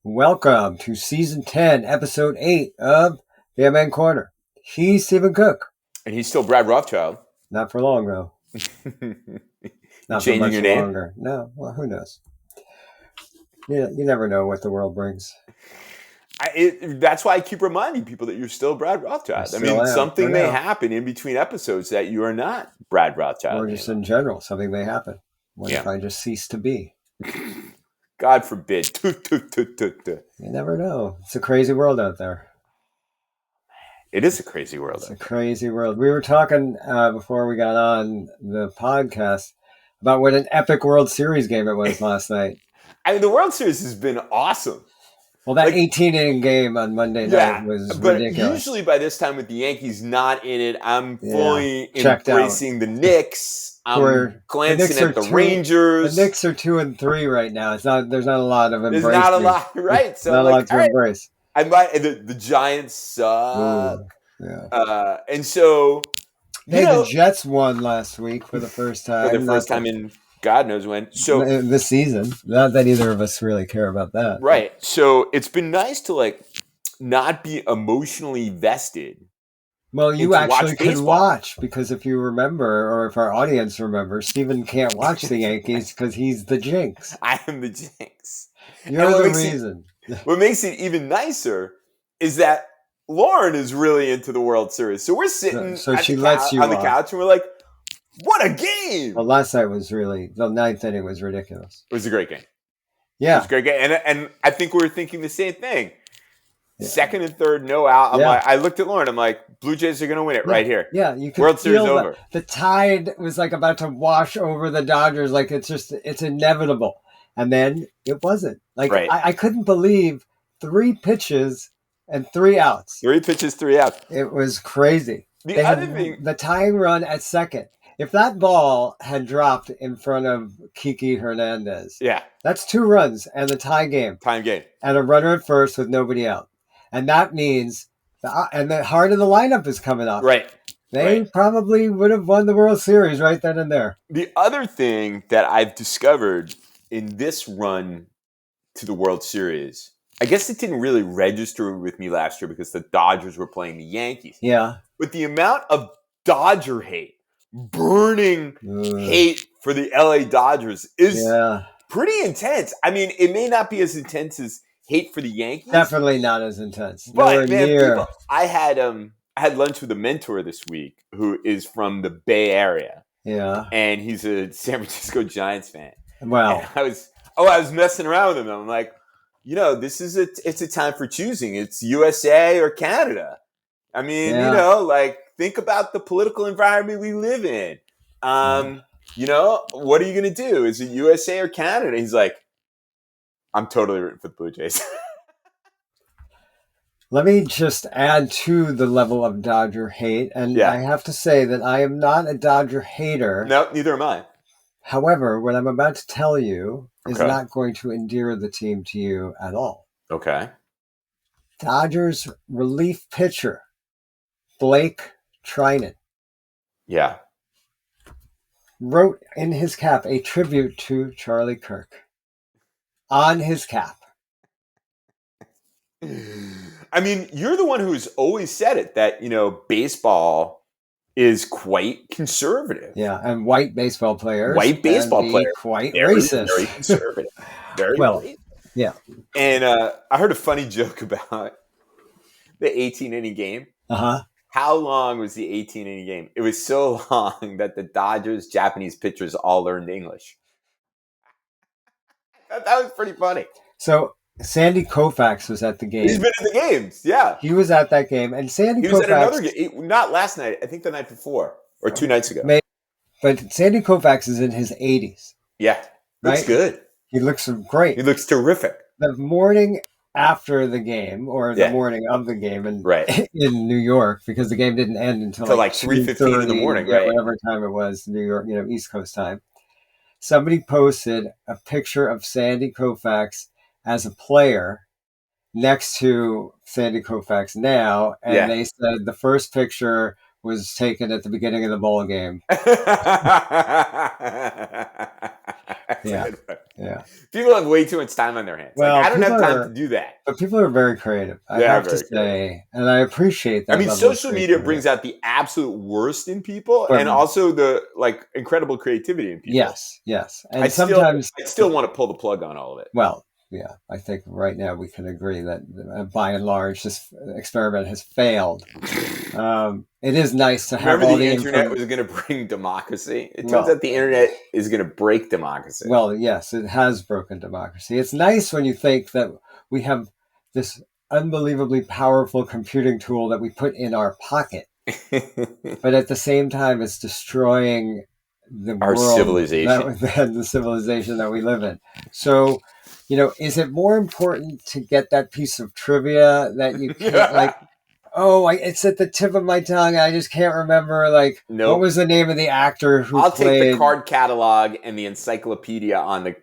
Welcome to Season 10, Episode 8 of the MN Corner. He's Stephen Cook. And he's still Brad Rothschild. Not for long, though. Not Changing for much your name? longer. No, well, who knows? You never know what the world brings. That's why I keep reminding people that you're still Brad Rothschild. Something may happen in between episodes that you are not Brad Rothschild. Or just in general, something may happen. What if I just cease to be? God forbid. You never know. It's a crazy world out there. It is a crazy world. It's a crazy world. We were talking before we got on the podcast about what an epic World Series game it was last night. The World Series has been awesome. Well, that 18-inning game on Monday night was ridiculous. But usually by this time with the Yankees not in it, I'm fully embracing the Knicks. I'm glancing at the Rangers. The Knicks are 2-3 right now. There's not a lot of embracing. There's not a lot, right? So not a lot to embrace. The Giants suck. Ooh, yeah. And so the Jets won last week for the first time. For the first time in God knows when. So this season. Not that either of us really care about that. Right. So it's been nice to not be emotionally vested. Well, you actually could watch because if you remember, or if our audience remembers, Stephen can't watch the Yankees because he's the jinx. I am the jinx. You're the reason. What makes it even nicer is that Lauren is really into the World Series. So we're sitting on the couch and we're like, what a game! Well, last night was the ninth inning was ridiculous. It was a great game. Yeah. It was a great game. And I think we were thinking the same thing. Yeah. Second and third, no out. I looked at Lauren. I'm like, Blue Jays are going to win it right here. Yeah, you could World Series over. The tide was about to wash over the Dodgers. It's inevitable. And then it wasn't. Right. I couldn't believe 3 pitches and 3 outs. 3 pitches, 3 outs. It was crazy. The tying run at second. If that ball had dropped in front of Kiki Hernandez, that's 2 runs and the tie game. And a runner at first with nobody out. And that means, the heart of the lineup is coming up. Right. They probably would have won the World Series right then and there. The other thing that I've discovered in this run to the World Series, I guess it didn't really register with me last year because the Dodgers were playing the Yankees. Yeah. But the amount of Dodger hate, burning hate for the LA Dodgers is pretty intense. I mean, it may not be as intense as hate for the Yankees. Definitely not as intense. But man, I had lunch with a mentor this week who is from the Bay Area. Yeah. And he's a San Francisco Giants fan. Wow. And I was messing around with him. I'm like, it's a time for choosing. It's USA or Canada. I mean, think about the political environment we live in. What are you going to do? Is it USA or Canada? He's like, I'm totally rooting for the Blue Jays. Let me just add to the level of Dodger hate. And I have to say that I am not a Dodger hater. No, neither am I. However, what I'm about to tell you is not going to endear the team to you at all. Okay. Dodgers relief pitcher, Blake Trinan. Yeah. Wrote in his cap a tribute to Charlie Kirk. On his cap. I mean, you're the one who's always said it, that, baseball is quite conservative. Yeah, and white baseball players. Quite racist. Very conservative. Very racist. Yeah. And I heard a funny joke about the 18-inning game. Uh-huh. How long was the 18-inning game? It was so long that the Dodgers' Japanese pitchers all learned English. That was pretty funny. So Sandy Koufax was at the game. He's been at the games, yeah. He was at that game, and Sandy Koufax was at another game. Not last night. I think the night before, or 2 nights ago. Maybe, but Sandy Koufax is in his 80s. Yeah, looks good. He looks great. He looks terrific. The morning after the game, or the morning of the game, in New York, because the game didn't end until like 3:15 in the morning, right? Whatever time it was, New York, East Coast time. Somebody posted a picture of Sandy Koufax as a player next to Sandy Koufax now, and they said the first picture was taken at the beginning of the ball game. Yeah. People have way too much time on their hands. Well, I don't have time to do that. But people are very creative. I have to say, and I appreciate that. I mean, social media brings out the absolute worst in people, and also the incredible creativity in people. Yes. And sometimes I still want to pull the plug on all of it. Well, yeah, I think right now we can agree that by and large this experiment has failed. It is nice to have all the internet was going to bring democracy. It turns out the internet is going to break democracy. Well, yes, it has broken democracy. It's nice when you think that we have this unbelievably powerful computing tool that we put in our pocket, but at the same time, it's destroying our civilization and the civilization that we live in. So, is it more important to get that piece of trivia that you can't it's at the tip of my tongue. I just can't remember. What was the name of the actor who I'll take the card catalog and the encyclopedia on the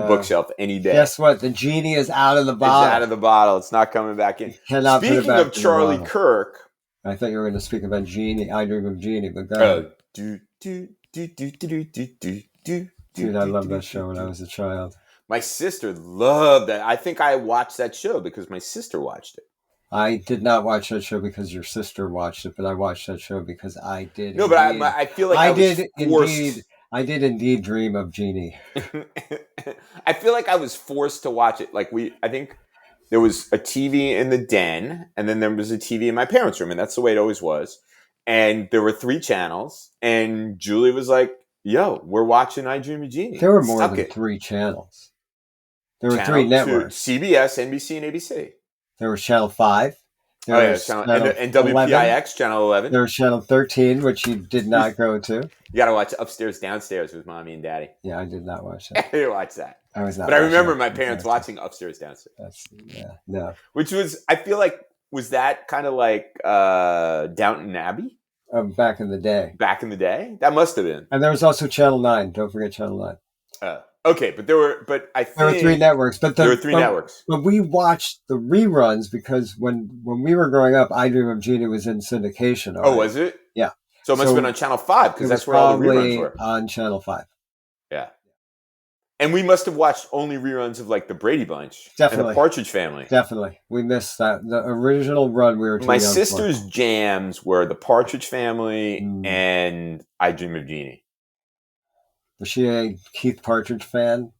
bookshelf any day. Guess what? The genie is out of the bottle. It's out of the bottle. It's not coming back in. Speaking of Charlie Kirk, I thought you were going to speak about Genie. I Dream of Genie, but go ahead. Dude, I loved that show when I was a child. My sister loved that. I think I watched that show because my sister watched it. I did not watch that show because your sister watched it, but I watched that show because I did. No, but I feel like I did indeed dream of Genie. I feel like I was forced to watch it. I think there was a TV in the den, and then there was a TV in my parents' room, and that's the way it always was. And there were 3 channels, and Julie was like, "Yo, we're watching I Dream of Genie." There were more than 3 channels. There were 3 networks: CBS, NBC, and ABC. There was Channel 5. And WPIX, Channel 11. There was Channel 13, which you did not go to. You got to watch Upstairs, Downstairs with Mommy and Daddy. Yeah, I did not watch that. I didn't watch that. I was not. But I remember my parents watching Upstairs, Downstairs. No. Which was, I feel like, was that kind of like Downton Abbey? Back in the day. Back in the day? That must have been. And there was also Channel 9. Don't forget Channel 9. Okay, but there were 3 networks. There were 3 networks. But we watched the reruns because when we were growing up, I Dream of Genie was in syndication already. Oh, was it? Yeah. So it must have been on Channel 5 because that's where all the reruns were. On Channel 5. Yeah. And we must have watched only reruns of the Brady Bunch. Definitely. And the Partridge Family. Definitely. We missed that. The original run we were too My young sister's for. jams were the Partridge Family and I Dream of Genie. Was she a Keith Partridge fan?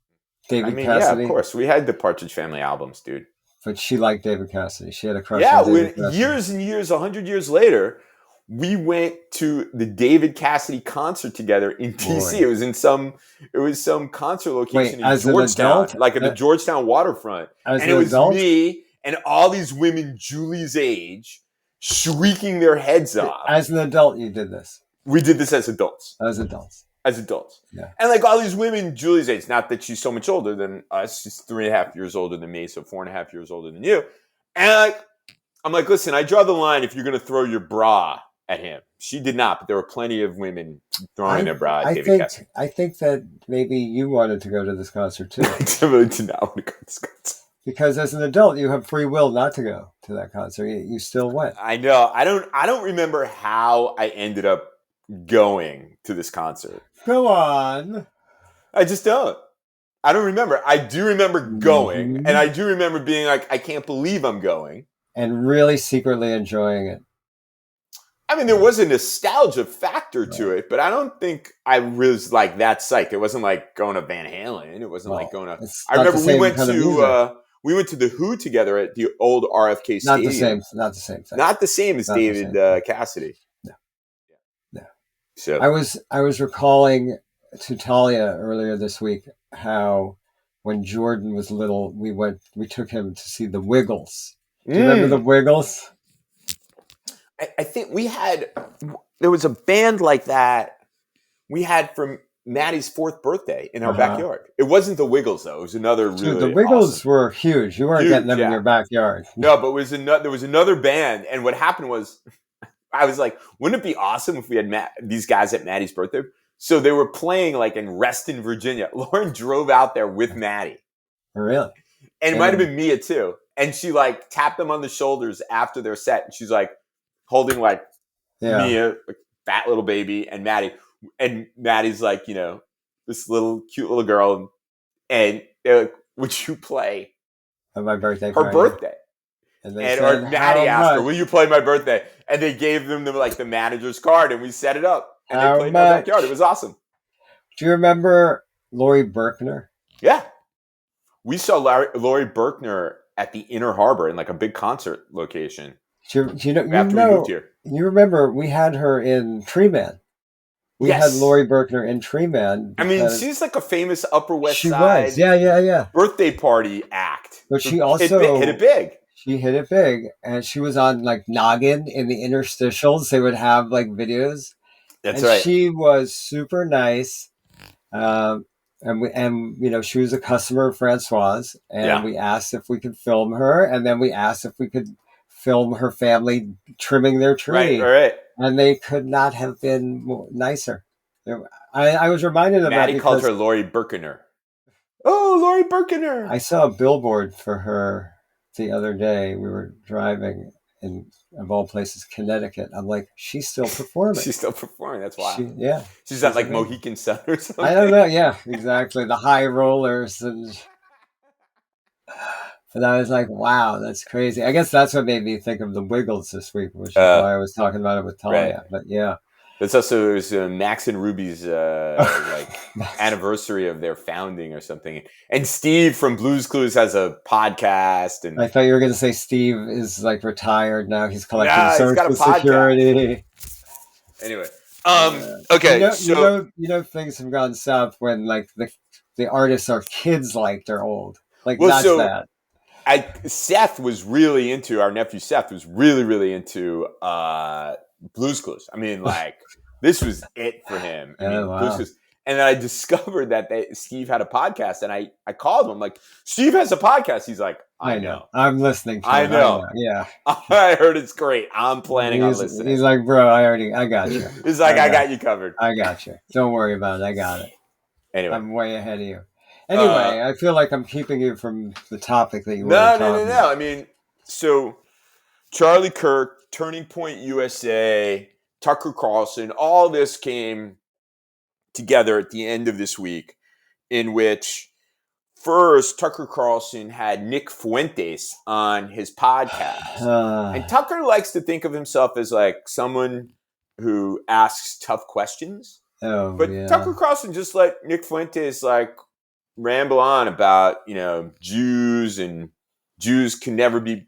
David Cassidy? Yeah, of course. We had the Partridge Family albums, dude. But she liked David Cassidy. She had a crush on David Cassidy. Years and years, 100 years later, we went to the David Cassidy concert together in DC. It was some concert location in Georgetown, at the Georgetown waterfront. And it was me and all these women Julie's age shrieking their heads off. As an adult, you did this. We did this as adults. As adults. Yeah. And all these women Julie's age, not that she's so much older than us, she's 3.5 years older than me, so 4.5 years older than you. And I'm like, listen, I draw the line if you're going to throw your bra at him. She did not, but there were plenty of women throwing their bra at David Cassidy. I think that maybe you wanted to go to this concert too. I really did not want to go to this concert. Because as an adult, you have free will not to go to that concert. You still went. I know. I don't remember how I ended up going to this concert. Go on. I just don't. I don't remember. I do remember going, and I do remember being like, I can't believe I'm going. And really secretly enjoying it. I mean, there was a nostalgia factor to it, but I don't think I was that psyched. It wasn't like going to Van Halen. It wasn't like going to... I remember we went to the Who together at the old RFK Stadium. Not the same thing. Not the same as David Cassidy. No. So I was recalling to Talia earlier this week how when Jordan was little, we took him to see the Wiggles. Do you remember the Wiggles? I think there was a band like that we had from Maddie's 4th birthday in our backyard. It wasn't the Wiggles though. It was another really the Wiggles were huge. You weren't getting them in your backyard. No, but there was another band, and what happened was I was like, wouldn't it be awesome if we had these guys at Maddie's birthday? So they were playing in Reston, Virginia. Lauren drove out there with Maddie. Really? And it might have been Mia too. And she tapped them on the shoulders after their set, and she's like, holding Mia, like, fat little baby, and Maddie. And Maddie's like, this little cute little girl, and they're like, would you play my birthday her party? Birthday? And or Maddie asked her, will you play my birthday? And they gave them the manager's card, and we set it up. And they played in our backyard. It was awesome. Do you remember Lori Berkner? Yeah. We saw Lori Berkner at the Inner Harbor in like a big concert location. You remember we had her in Tree Man. We had Lori Berkner in Tree Man. I mean, she's like a famous Upper West Side. Was. Yeah. Birthday party act. But she also hit it big. She hit it big, and she was on like Noggin in the interstitials. They would have like videos. That's right. She was super nice, and she was a customer of Francoise, and we asked if we could film her, and then we asked if we could film her family trimming their tree. Right. And they could not have been nicer. I was reminded of Maddie called her Lori Berkner. Oh, Lori Berkner! I saw a billboard for her the other day. We were driving in, of all places, Connecticut. I'm like, she's still performing. She's still performing. That's wild. She's at like Mohican Sun or something. I don't know. Yeah, exactly. The high rollers and. But I was like, wow, that's crazy. I guess that's what made me think of the Wiggles this week, which is why I was talking about it with Tanya. Right. But yeah. It's also Max and Ruby's anniversary of their founding or something. And Steve from Blue's Clues has a podcast. And I thought you were going to say Steve is like retired now. He's collecting Social Security. Anyway. Okay. Things have gone south when like the artists are kids like they're old. Like that's bad. Seth was really into, our nephew Seth was really, really into Blue's Clues. I mean, like, this was it for him. Wow. Blue's Clues. And then I discovered that Steve had a podcast, and I called him, like, Steve has a podcast. He's like, I know. I'm listening to it. I know. Yeah. I heard it's great. I'm planning on listening. He's like, bro, I got you. He's like, I got you covered. I got you. Don't worry about it. I got it. Anyway. I'm way ahead of you. Anyway, I feel like I'm keeping you from the topic that you were talking about. No. I mean, so Charlie Kirk, Turning Point USA, Tucker Carlson, all this came together at the end of this week, in which first Tucker Carlson had Nick Fuentes on his podcast. And Tucker likes to think of himself as like someone who asks tough questions. Tucker Carlson just let Nick Fuentes like ramble on about, Jews, and Jews can never be,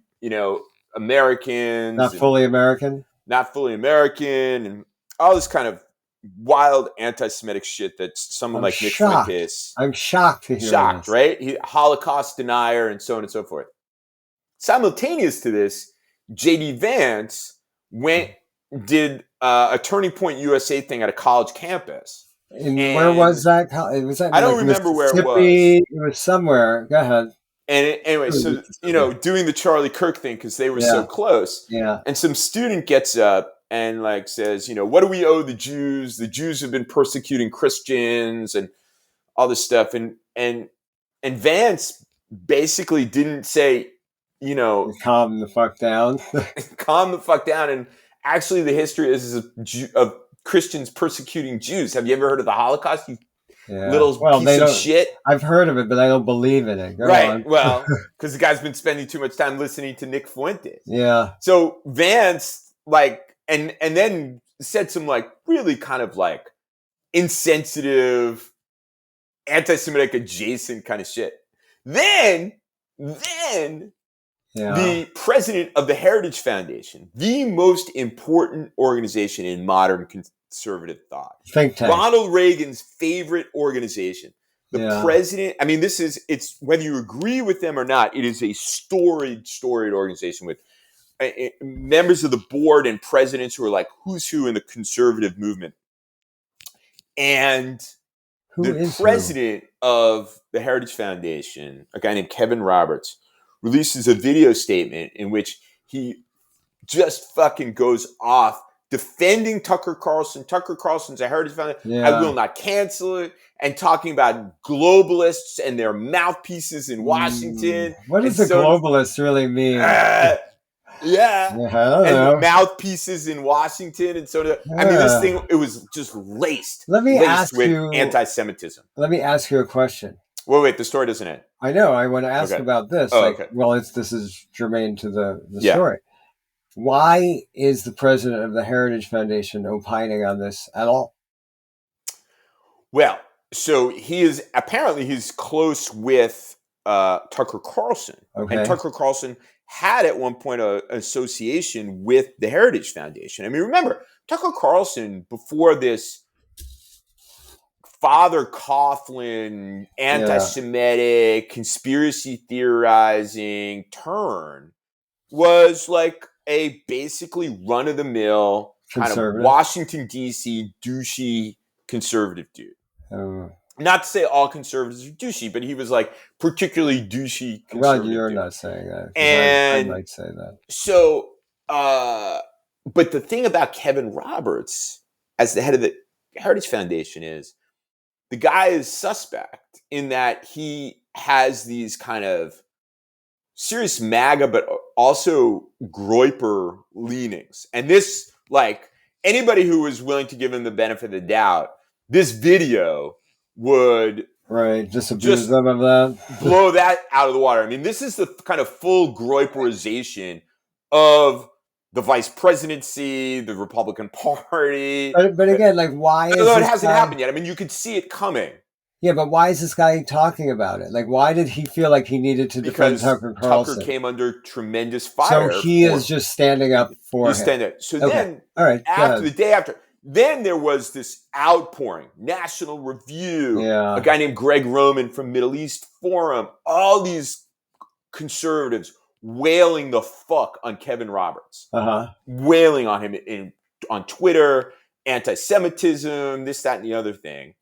Americans. Not fully American, and all this kind of wild anti-Semitic shit that someone like Nick Fuentes. I'm shocked to hear this. Right? Holocaust denier and so on and so forth. Simultaneous to this, J.D. Vance did a Turning Point USA thing at a college campus. And where was that? Was that? I don't remember where it was. It was somewhere. Go ahead. And anyway, so doing the Charlie Kirk thing because they were so close. Yeah. And some student gets up and like says, what do we owe the Jews? The Jews have been persecuting Christians and all this stuff. And Vance basically didn't say, calm the fuck down. Calm the fuck down. And actually, the history is of Christians persecuting Jews. Have you ever heard of the Holocaust? You little piece of shit. I've heard of it, but I don't believe in it. Go on. Well, because the guy's been spending too much time listening to Nick Fuentes. Yeah. So Vance, and then said some really kind of insensitive, anti-Semitic adjacent kind of shit. Then the president of the Heritage Foundation, the most important organization in modern conservative thought, think tank, Ronald Reagan's favorite organization, the president. I mean, it's whether you agree with them or not, it is a storied organization with members of the board and presidents who are like who's who in the conservative movement. And the president of the Heritage Foundation, a guy named Kevin Roberts, releases a video statement in which he just fucking goes off defending Tucker Carlson. Tucker Carlson's a Heritage Foundation. Yeah. I will not cancel it. And talking about globalists and their mouthpieces in Washington. What does the globalists really mean? Yeah. And mouthpieces in Washington and so on. I mean, this thing, it was just laced with anti-Semitism. Let me ask you a question. Wait, the story doesn't end. I know. I want to ask about this. This is germane to the story. Why is the president of the Heritage Foundation opining on this at all? Well, so he's close with Tucker Carlson. Okay. And Tucker Carlson had at one point an association with the Heritage Foundation. I mean, remember, Tucker Carlson, before this Father Coughlin, anti-Semitic, conspiracy theorizing turn, was like a basically run-of-the-mill kind of Washington, D.C. douchey conservative dude. Not to say all conservatives are douchey, but he was like particularly douchey conservative. Well, you're not saying that. And I might say that. So, but the thing about Kevin Roberts as the head of the Heritage Foundation is the guy is suspect in that he has these kind of serious MAGA, but also Groyper leanings. And this, like, anybody who was willing to give him the benefit of the doubt, this video would disabuse them of that, blow that out of the water. I mean, this is the kind of full Groyperization of the vice presidency, the Republican Party. But again, like, why? Although it hasn't happened yet. I mean, you could see it coming. Yeah, but why is this guy talking about it? Like, why did he feel like he needed to defend Tucker Carlson? Tucker came under tremendous fire. So he is just standing up for him. So then, the day after, then there was this outpouring, National Review, a guy named Greg Roman from Middle East Forum, all these conservatives wailing the fuck on Kevin Roberts, wailing on him on Twitter, anti-Semitism, this, that, and the other thing.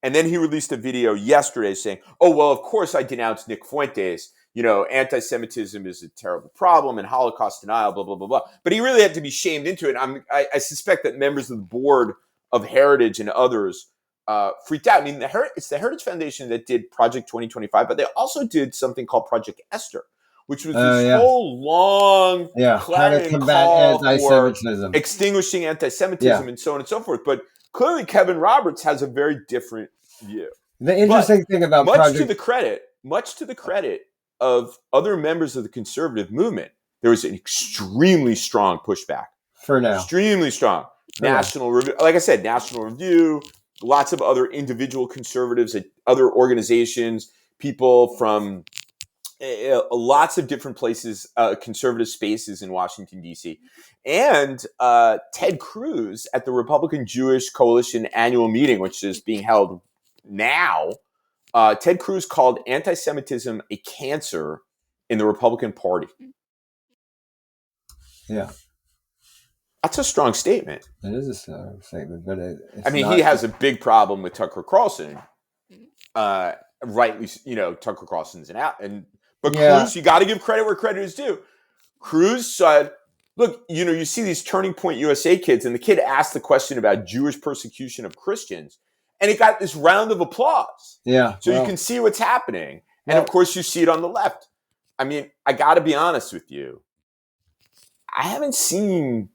And then he released a video yesterday saying, oh, well, of course I denounced Nick Fuentes. You know, anti-Semitism is a terrible problem and Holocaust denial, blah, blah, blah, blah. But he really had to be shamed into it. I suspect that members of the board of Heritage and others freaked out. I mean, it's the Heritage Foundation that did Project 2025, but they also did something called Project Esther, which was this whole long clarion call for extinguishing anti-Semitism and so on and so forth. But clearly Kevin Roberts has a very different view. The interesting thing about much to the credit of other members of the conservative movement, there was an extremely strong pushback. For now. Extremely strong. National Review, like I said, National Review, lots of other individual conservatives at other organizations, people from lots of different places, conservative spaces in Washington, D.C. And Ted Cruz at the Republican Jewish Coalition annual meeting, which is being held now, Ted Cruz called anti-Semitism a cancer in the Republican Party. Yeah. That's a strong statement. It is a strong statement, but he has a big problem with Tucker Carlson. Rightly, Tucker Carlson's but Cruz, you got to give credit where credit is due. Cruz said, look, you see these Turning Point USA kids, and the kid asked the question about Jewish persecution of Christians, and it got this round of applause. Yeah. So you can see what's happening. And of course, you see it on the left. I mean, I got to be honest with you. I haven't seen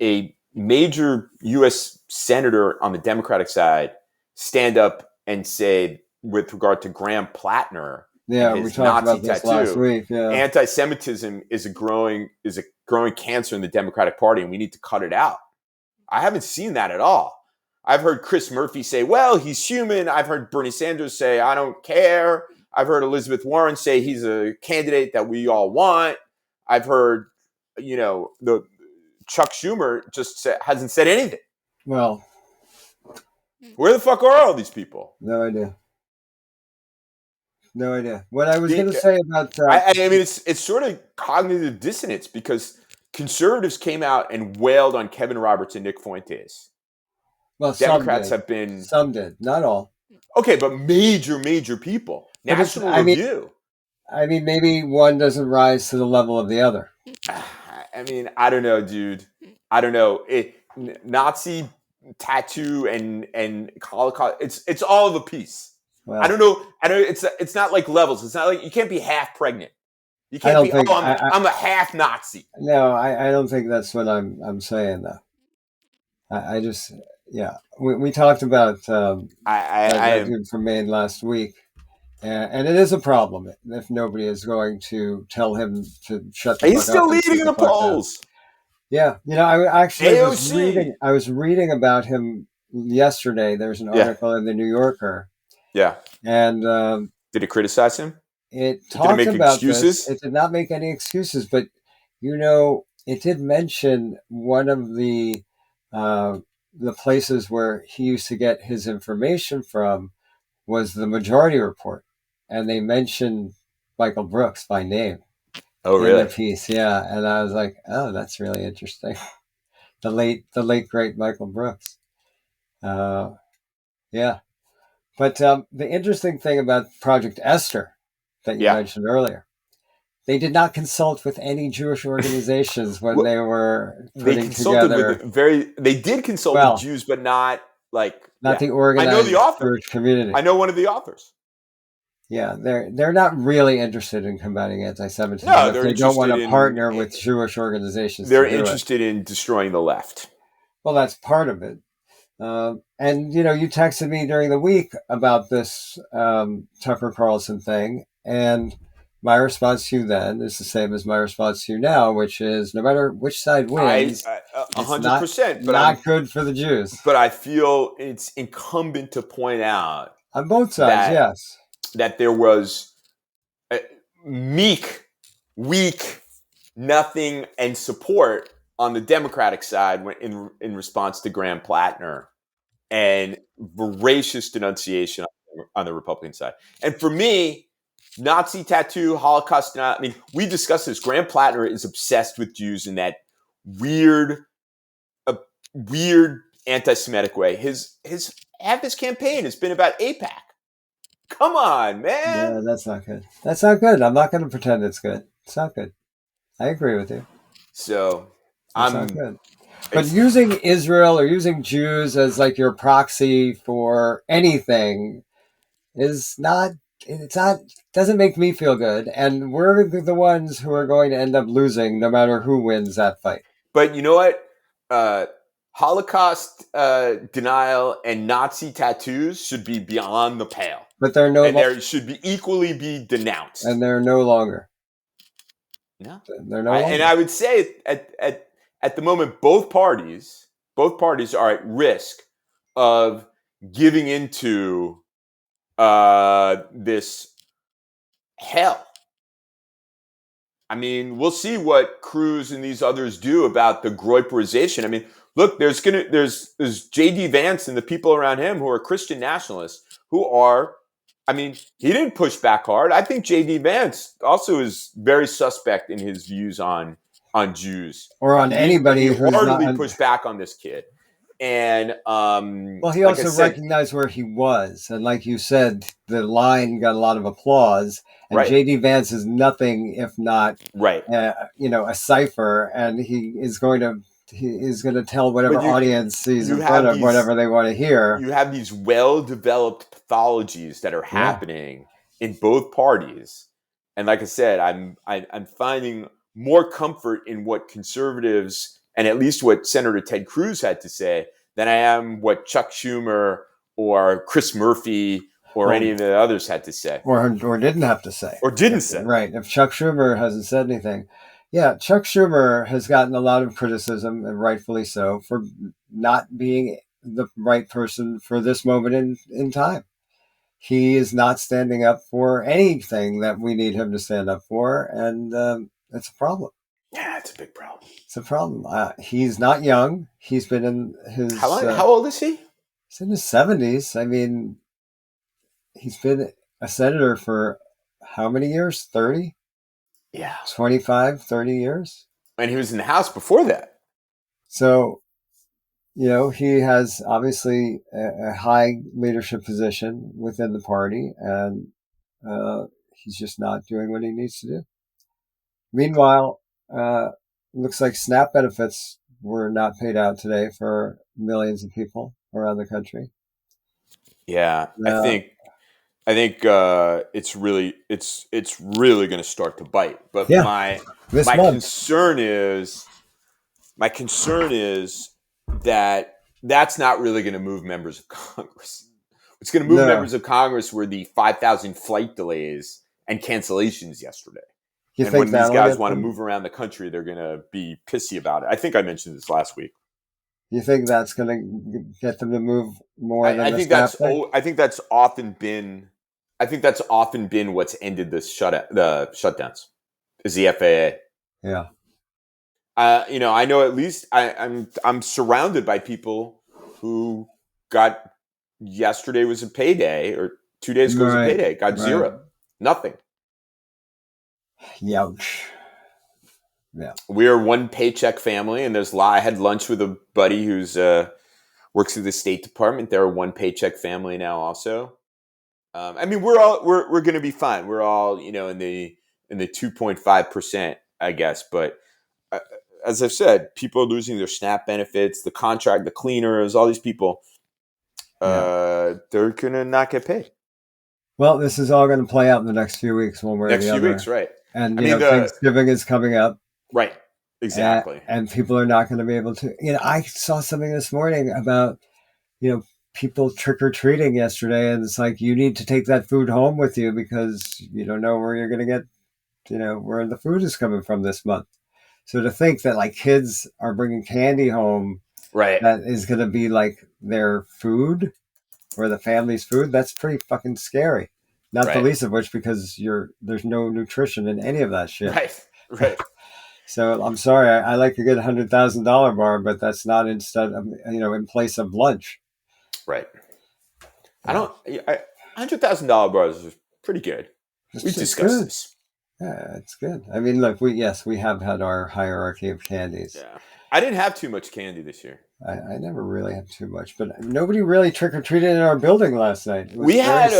a major U.S. senator on the Democratic side stand up and say, with regard to Graham Plattner, we talked about this last week. Yeah. Anti-Semitism is a growing cancer in the Democratic Party, and we need to cut it out. I haven't seen that at all. I've heard Chris Murphy say, well, he's human. I've heard Bernie Sanders say, I don't care. I've heard Elizabeth Warren say he's a candidate that we all want. I've heard, the Chuck Schumer hasn't said anything. Well, where the fuck are all these people? No idea. What I was going to say about it's sort of cognitive dissonance because conservatives came out and wailed on Kevin Roberts and Nick Fuentes. Well, Democrats have been... Some did, not all. Okay, but major people. National Review. Maybe one doesn't rise to the level of the other. I don't know, dude. I don't know. Nazi tattoo and Holocaust, it's all of a piece. Well, I don't know. It's not like levels. It's not like you can't be half pregnant. You can't be. I'm a half Nazi. No, I don't think that's what I'm saying though. I just we talked about that dude from Maine last week, and it is a problem if nobody is going to tell him to shut the fuck up. He's still leading the polls. Yeah, I actually was reading about him yesterday. There's an article in the New Yorker. Yeah, and did it criticize him? It talked about excuses? This. It did not make any excuses, but it did mention one of the places where he used to get his information from was the Majority Report, and they mentioned Michael Brooks by name. Oh, really? In the piece, yeah. And I was like, oh, that's really interesting. The late great Michael Brooks. Yeah. But the interesting thing about Project Esther that you mentioned earlier, they did not consult with any Jewish organizations when they were putting together. They did consult with Jews, but not the organized I know the author. Jewish community. I know one of the authors. Yeah, they're not really interested in combating anti-Semitism. No, they don't want to partner with Jewish organizations. They're interested in destroying the left. Well, that's part of it. And you texted me during the week about this Tucker Carlson thing, and my response to you then is the same as my response to you now, which is no matter which side wins, 100%, but not good for the Jews. But I feel it's incumbent to point out on both sides, that there was weak, nothing, and support on the Democratic side in response to Graham Plattner, and voracious denunciation on the Republican side. And for me, Nazi tattoo, Holocaust, we discussed this. Graham Plattner is obsessed with Jews in that weird anti-Semitic way. Half his campaign has been about AIPAC. Come on, man. Yeah, that's not good. That's not good. I'm not going to pretend it's good. It's not good. I agree with you. So it's not good. But using Israel or using Jews as your proxy for anything doesn't make me feel good. And we're the ones who are going to end up losing no matter who wins that fight. But you know what? Holocaust denial and Nazi tattoos should be beyond the pale. But they're there should be equally be denounced. And they're no longer. No. They're no longer. And I would say at the moment, both parties are at risk of giving into this hell. We'll see what Cruz and these others do about the Groyperization. Look, there's J.D. Vance and the people around him who are Christian nationalists who are, he didn't push back hard. I think J.D. Vance also is very suspect in his views on Jews. Or on anybody who hardly pushed back on this kid. And he also recognized where he was, and like you said, the line got a lot of applause. And J.D. Vance is nothing if not a cipher, and he is going to tell whatever audience he's in front of whatever they want to hear. You have these well-developed pathologies that are happening in both parties, and like I said, I'm finding more comfort in what conservatives and at least what Senator Ted Cruz had to say than I am what Chuck Schumer or Chris Murphy or any of the others had to say. Or didn't have to say. Or didn't say. Right. If Chuck Schumer hasn't said anything. Yeah, Chuck Schumer has gotten a lot of criticism, and rightfully so, for not being the right person for this moment in time. He is not standing up for anything that we need him to stand up for, and it's a problem. Yeah, it's a big problem. It's a problem. He's not young. He's been in his... How old is he? He's in his 70s. He's been a senator for how many years? 30? Yeah. 25, 30 years? And he was in the House before that. So, he has obviously a high leadership position within the party, and he's just not doing what he needs to do. Meanwhile, looks like SNAP benefits were not paid out today for millions of people around the country. Yeah, I think it's really going to start to bite. But my concern is that that's not really going to move members of Congress. What's going to move members of Congress were the 5,000 flight delays and cancellations yesterday. And when these guys want to move around the country, they're going to be pissy about it. I think I mentioned this last week. You think that's going to get them to move more than I think that's often been what's ended the shutdowns is the FAA. Yeah. I know at least I'm surrounded by people who got yesterday was a payday or 2 days ago was a payday, got zero, nothing. Youch. Yeah. We are one paycheck family, and I had lunch with a buddy who's works at the State Department. They're a one paycheck family now, also. I mean, we're going to be fine. We're all in the 2.5%, I guess. But as I've said, people are losing their SNAP benefits, the contract, the cleaners, all these people. They're going to not get paid. Well, this is all going to play out in the next few weeks, one way or the other. Next few weeks, right? And Thanksgiving is coming up. Right. Exactly. And people are not going to be able to. I saw something this morning about, people trick-or-treating yesterday, and it's like, you need to take that food home with you because you don't know where you're going to get, where the food is coming from this month. So to think that like kids are bringing candy home, right, that is going to be like their food or the family's food, that's pretty fucking scary. Not the least of which because there's no nutrition in any of that shit. Right. So I'm sorry, I like to get $100,000 bar, but that's not instead of, in place of lunch. Right. $100,000 bars is pretty good. We discussed this. Yeah, it's good. I mean, look, we have had our hierarchy of candies. Yeah. I didn't have too much candy this year. I never really had too much, but nobody really trick-or-treated in our building last night. We had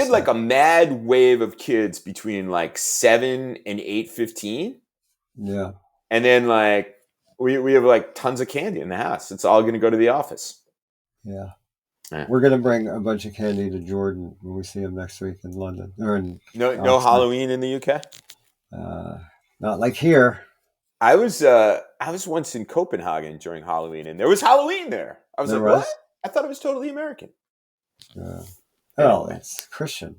like a mad wave of kids between like 7 and 8:15. Yeah. And then like we have like tons of candy in the house. It's all going to go to the office. Yeah. We're going to bring a bunch of candy to Jordan when we see him next week in London. No Halloween in the UK? Not like here. I was once in Copenhagen during Halloween, and there was Halloween there. I was what? I thought it was totally American. It's Christian.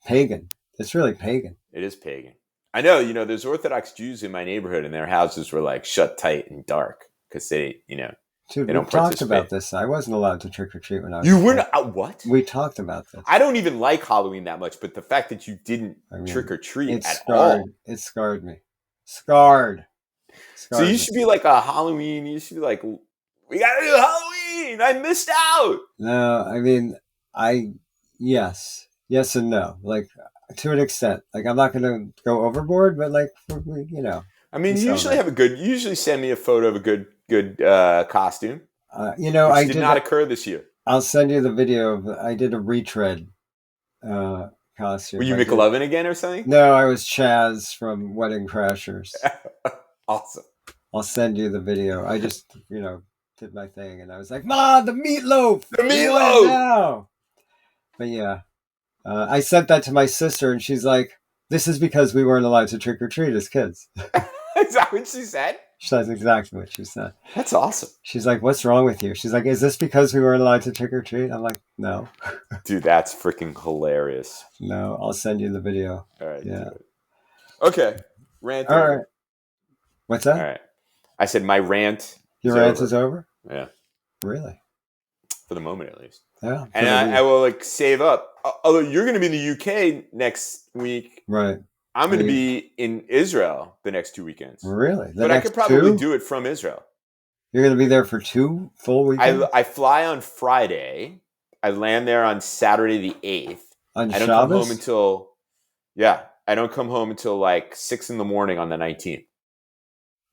Pagan. It's really pagan. It is pagan. I know, there's Orthodox Jews in my neighborhood, and their houses were like shut tight and dark because they, Dude, they don't talked about this. I wasn't allowed to trick or treat when I was. You were not what? We talked about this. I don't even like Halloween that much, but the fact that you didn't trick or treat at all, it scarred me. Scarred. So you should be like a Halloween. You should be like, we gotta do Halloween. I missed out. No, I mean, yes and no. Like to an extent. Like I'm not going to go overboard, but like I mean, you usually send me a photo of a good costume. I did not occur this year. I'll send you the video I did a retread costume. Were you McLovin again or something? No, I was Chaz from Wedding Crashers. Awesome. I'll send you the video. I just, did my thing, and I was like, "Ma, the meatloaf! The meatloaf!" Now. But yeah, I sent that to my sister, and she's like, "This is because we weren't allowed to trick or treat as kids." Is that what she said? That's exactly what she said. That's awesome. She's like, "What's wrong with you?" She's like, "Is this because we weren't allowed to trick or treat?" I'm like, "No." Dude, that's freaking hilarious. No, I'll send you the video. All right. Yeah. Okay. Rant. All right. What's that? All right. I said my rant. Your rant is over? Yeah. Really? For the moment, at least. Yeah. And I will save up. Although you're going to be in the UK next week. Right. I'm going to be in Israel the next 2 weekends. Really? But I could probably do it from Israel. You're going to be there for 2 full weekends? I fly on Friday. I land there on Saturday the 8th. On Shabbos? I don't come home until... Yeah. I don't come home until like 6 in the morning on the 19th.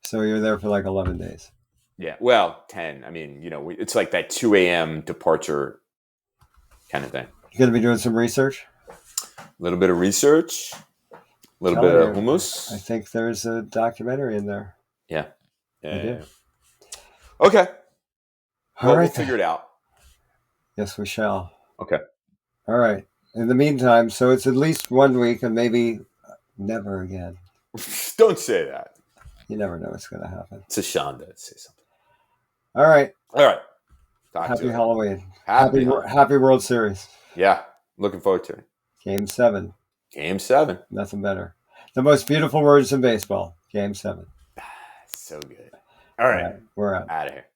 So you're there for like 11 days. Yeah. Well, 10. I mean, it's like that 2 a.m. departure kind of thing. You're going to be doing some research? A little bit of research. A little bit of hummus. I think there's a documentary in there. Yeah. Yeah. Okay. We'll figure it out. Yes, we shall. Okay. All right. in the meantime, so it's at least 1 week and maybe never again. Don't say that. You never know what's going to happen. It's a Shonda. Say something. All right. Happy Halloween. Happy World Series. Yeah. Looking forward to it. Game 7. Nothing better. The most beautiful words in baseball. Game 7. So good. All right. We're out. Out of here.